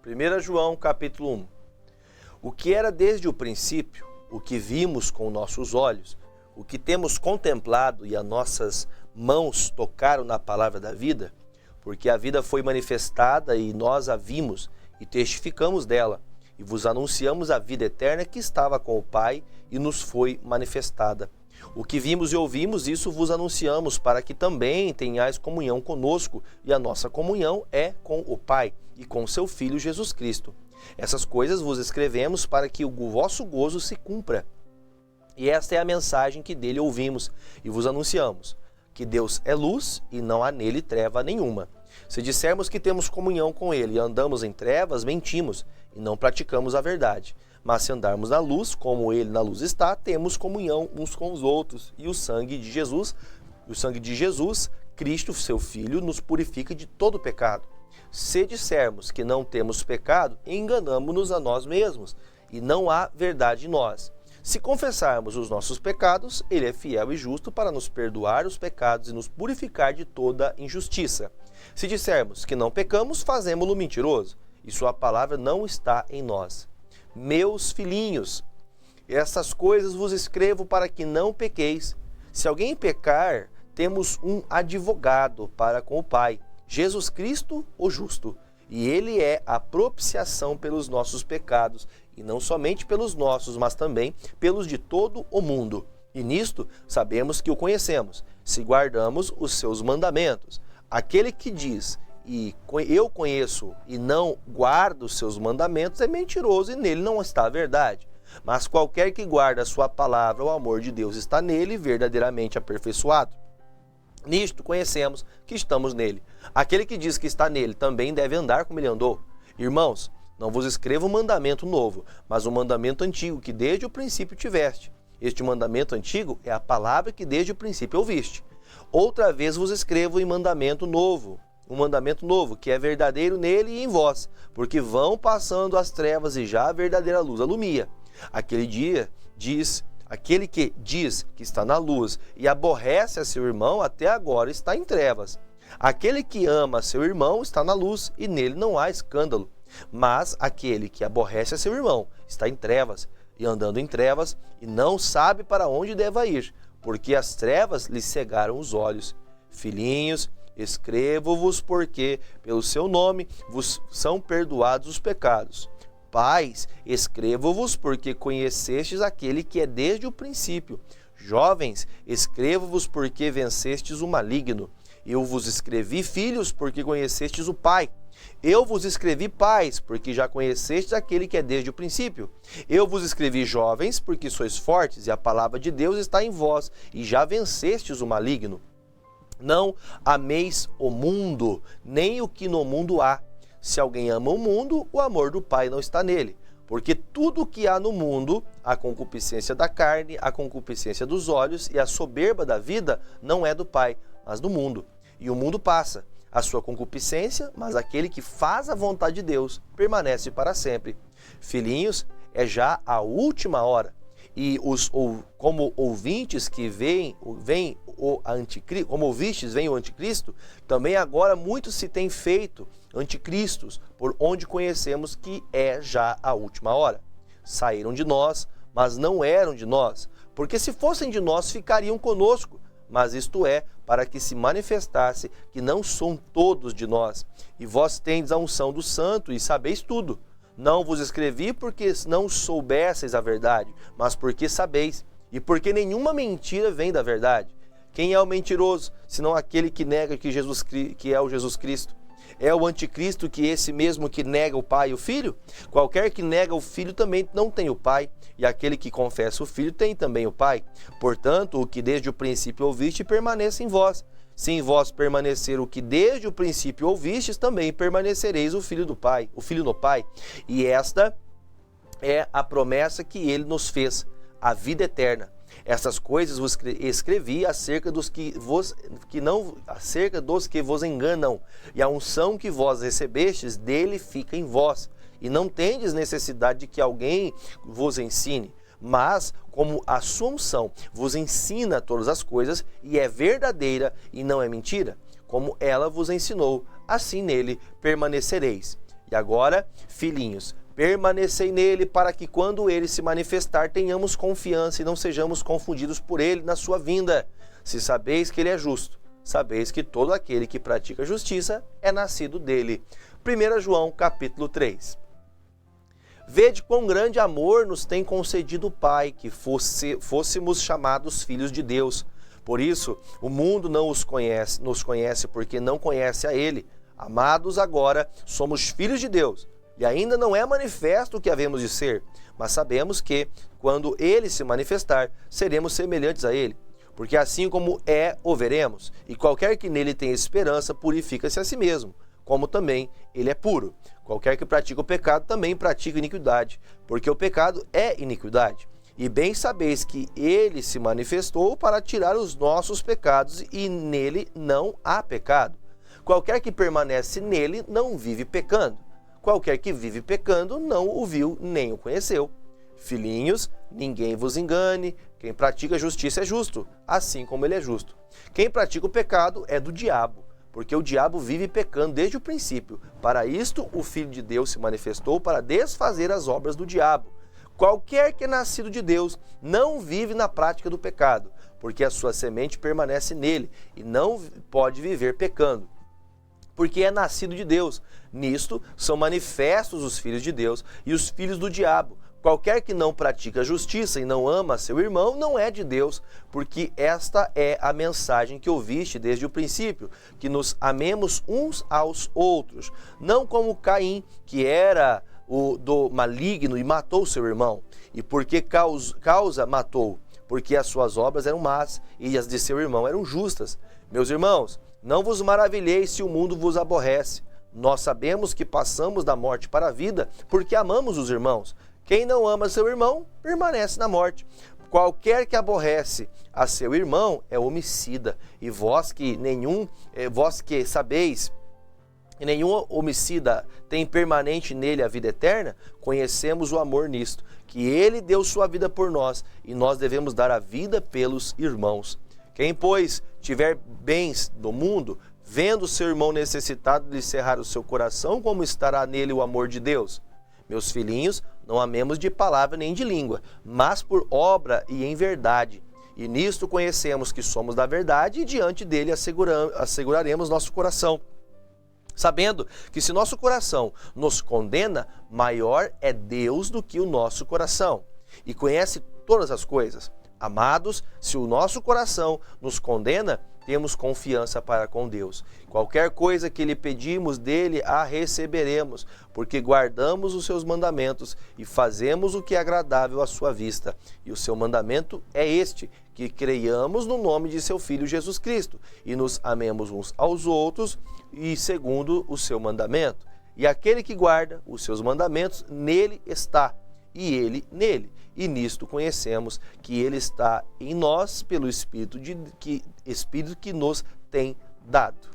1 João capítulo 1. O que era desde o princípio, o que vimos com nossos olhos, o que temos contemplado e as nossas mãos tocaram na palavra da vida, porque a vida foi manifestada e nós a vimos e testificamos dela, e vos anunciamos a vida eterna que estava com o Pai e nos foi manifestada. O que vimos e ouvimos, isso vos anunciamos, para que também tenhais comunhão conosco, e a nossa comunhão é com o Pai e com seu Filho Jesus Cristo. Essas coisas vos escrevemos para que o vosso gozo se cumpra. E esta é a mensagem que dele ouvimos e vos anunciamos, que Deus é luz e não há nele treva nenhuma. Se dissermos que temos comunhão com ele e andamos em trevas, mentimos e não praticamos a verdade. Mas se andarmos na luz, como ele na luz está, temos comunhão uns com os outros. E o sangue de Jesus, Cristo, seu Filho, nos purifica de todo pecado. Se dissermos que não temos pecado, enganamo-nos a nós mesmos, e não há verdade em nós. Se confessarmos os nossos pecados, ele é fiel e justo para nos perdoar os pecados e nos purificar de toda injustiça. Se dissermos que não pecamos, fazemo-lo mentiroso, e sua palavra não está em nós. Meus filhinhos, essas coisas vos escrevo para que não pequeis. Se alguém pecar, temos um advogado para com o Pai, Jesus Cristo, o justo. E ele é a propiciação pelos nossos pecados, e não somente pelos nossos, mas também pelos de todo o mundo. E nisto sabemos que o conhecemos, se guardamos os seus mandamentos. Aquele que diz, eu conheço e não guarda os seus mandamentos, é mentiroso e nele não está a verdade. Mas qualquer que guarda a sua palavra, o amor de Deus está nele, verdadeiramente aperfeiçoado. Nisto conhecemos que estamos nele. Aquele que diz que está nele também deve andar como ele andou. Irmãos, não vos escrevo um mandamento novo, mas um mandamento antigo que desde o princípio tiveste. Este mandamento antigo é a palavra que desde o princípio ouviste. Outra vez vos escrevo um mandamento novo, que é verdadeiro nele e em vós, porque vão passando as trevas e já a verdadeira luz alumia. Aquele que diz que está na luz e aborrece a seu irmão, até agora está em trevas. Aquele que ama a seu irmão está na luz e nele não há escândalo. Mas aquele que aborrece a seu irmão está em trevas e andando em trevas e não sabe para onde deva ir, porque as trevas lhe cegaram os olhos. Filhinhos, escrevo-vos porque, pelo seu nome, vos são perdoados os pecados. Pais, escrevo-vos porque conhecestes aquele que é desde o princípio. Jovens, escrevo-vos porque vencestes o maligno. Eu vos escrevi, filhos, porque conhecestes o Pai. Eu vos escrevi, pais, porque já conhecestes aquele que é desde o princípio. Eu vos escrevi, jovens, porque sois fortes e a palavra de Deus está em vós e já vencestes o maligno. Não ameis o mundo, nem o que no mundo há. Se alguém ama o mundo, o amor do Pai não está nele. Porque tudo o que há no mundo, a concupiscência da carne, a concupiscência dos olhos e a soberba da vida, não é do Pai, mas do mundo. E o mundo passa, a sua concupiscência, mas aquele que faz a vontade de Deus permanece para sempre. Filhinhos, é já a última hora. E como ouvintes que vem o anticristo, como ouvistes vem o anticristo, também agora muitos se têm feito anticristos, por onde conhecemos que é já a última hora. Saíram de nós, mas não eram de nós, porque se fossem de nós ficariam conosco, mas isto é para que se manifestasse que não são todos de nós. E vós tendes a unção do Santo e sabeis tudo. Não vos escrevi porque não soubesseis a verdade, mas porque sabeis, e porque nenhuma mentira vem da verdade. Quem é o mentiroso, senão aquele que nega que é o Jesus Cristo? É o anticristo que esse mesmo que nega o Pai e o Filho? Qualquer que nega o Filho também não tem o Pai, e aquele que confessa o Filho tem também o Pai. Portanto, o que desde o princípio ouviste permaneça em vós. Se em vós permanecer o que desde o princípio ouvistes, também permanecereis o Filho no Pai. E esta é a promessa que ele nos fez, a vida eterna. Essas coisas vos escrevi acerca dos que vos enganam, e a unção que vós recebestes dele fica em vós, e não tendes necessidade de que alguém vos ensine, mas como a sua unção vos ensina todas as coisas, e é verdadeira e não é mentira, como ela vos ensinou, assim nele permanecereis. E agora, filhinhos, permanecei nele para que quando ele se manifestar tenhamos confiança e não sejamos confundidos por ele na sua vinda. Se sabeis que ele é justo, sabeis que todo aquele que pratica justiça é nascido dele. 1 João capítulo 3. Vede quão grande amor nos tem concedido o Pai, que fôssemos chamados filhos de Deus. Por isso, o mundo não nos conhece porque não conhece a Ele. Amados, agora somos filhos de Deus, e ainda não é manifesto o que havemos de ser, mas sabemos que, quando Ele se manifestar, seremos semelhantes a Ele. Porque assim como é, o veremos, e qualquer que nele tenha esperança purifica-se a si mesmo, como também ele é puro. Qualquer que pratica o pecado também pratica iniquidade, porque o pecado é iniquidade. E bem sabeis que ele se manifestou para tirar os nossos pecados, e nele não há pecado. Qualquer que permanece nele não vive pecando. Qualquer que vive pecando não o viu nem o conheceu. Filhinhos, ninguém vos engane, quem pratica justiça é justo, assim como ele é justo. Quem pratica o pecado é do diabo, porque o diabo vive pecando desde o princípio. Para isto o Filho de Deus se manifestou para desfazer as obras do diabo. Qualquer que é nascido de Deus não vive na prática do pecado, porque a sua semente permanece nele e não pode viver pecando, porque é nascido de Deus. Nisto são manifestos os filhos de Deus e os filhos do diabo. Qualquer que não pratica justiça e não ama seu irmão não é de Deus, porque esta é a mensagem que ouviste desde o princípio, que nos amemos uns aos outros, não como Caim, que era o do maligno e matou seu irmão. E por que causa matou? Porque as suas obras eram más e as de seu irmão eram justas. Meus irmãos, não vos maravilheis se o mundo vos aborrece. Nós sabemos que passamos da morte para a vida, porque amamos os irmãos. Quem não ama seu irmão, permanece na morte. Qualquer que aborrece a seu irmão é homicida. E vós que sabeis que nenhum homicida tem permanente nele a vida eterna, conhecemos o amor nisto, que ele deu sua vida por nós, e nós devemos dar a vida pelos irmãos. Quem, pois, tiver bens do mundo, vendo seu irmão necessitado de cerrar o seu coração, como estará nele o amor de Deus? Meus filhinhos, não amemos de palavra nem de língua, mas por obra e em verdade. E nisto conhecemos que somos da verdade e diante dele asseguraremos nosso coração. Sabendo que se nosso coração nos condena, maior é Deus do que o nosso coração. E conhece todas as coisas. Amados, se o nosso coração nos condena, temos confiança para com Deus. Qualquer coisa que lhe pedimos dele, a receberemos, porque guardamos os seus mandamentos e fazemos o que é agradável à sua vista. E o seu mandamento é este, que creiamos no nome de seu Filho Jesus Cristo e nos amemos uns aos outros e segundo o seu mandamento. E aquele que guarda os seus mandamentos, nele está, e ele nele. E nisto conhecemos que ele está em nós pelo Espírito que nos tem dado.